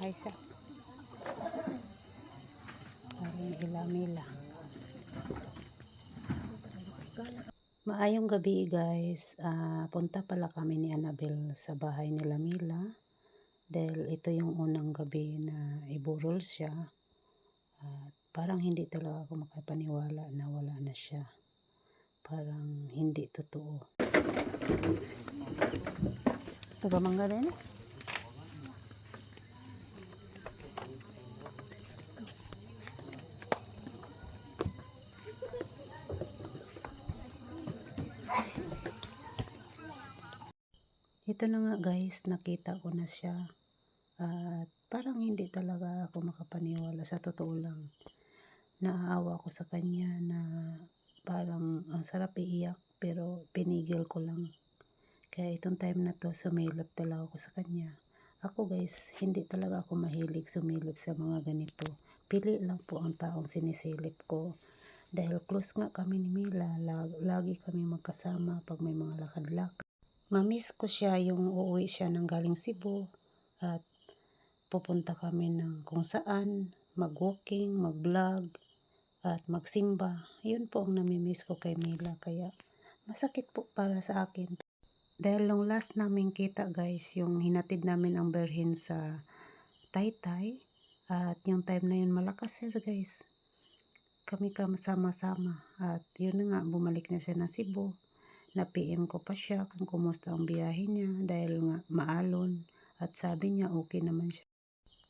bahay siya. Parang ilamila. Maayong gabi guys. Punta pala kami ni Annabel sa bahay nila Mila. Dahil ito yung unang gabi na iburol siya. Parang hindi talaga ako makapaniwala na wala na siya. Parang hindi totoo. Ito ba mangga rin? Ito na nga guys, nakita ko na siya. At parang hindi talaga ako makapaniwala, sa totoo lang. Naaawa ko sa kanya na parang ang sarap iiyak pero pinigil ko lang. Kaya itong time na to sumilip talaga ako sa kanya. Ako guys, hindi talaga ako mahilig sumilip sa mga ganito. Pili lang po ang taong sinisilip ko. Dahil close nga kami ni Mila, lagi kami magkasama pag may mga lakad-lakad. Mamiss ko siya yung uuwi siya ng galing Cebu at pupunta kami ng kung saan, mag-walking, mag-vlog, at magsimba. Yun po ang namimiss ko kay Mila. Kaya masakit po para sa akin. Dahil nung last namin kita guys, yung hinatid namin ang berhin sa Taytay. At yung time na yun malakas siya guys. Kami sama-sama. At yun na nga, bumalik na siya ng Cebu. Na-PM ko pa siya kung kumusta ang biyahe niya dahil nga maalon. At sabi niya okay naman siya.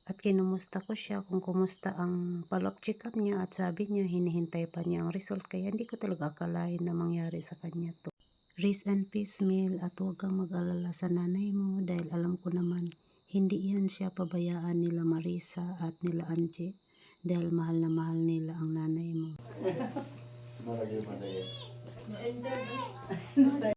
At kinumusta ko siya kung kumusta ang follow-up check-up niya at sabi niya hinihintay pa niya ang result. Kaya hindi ko talaga akalain na mangyari sa kanya to. Rest and peace Mil, at huwag kang mag-alala sa nanay mo dahil alam ko naman hindi yan siya pabayaan nila Marisa at nila Angie dahil mahal na mahal nila ang nanay mo.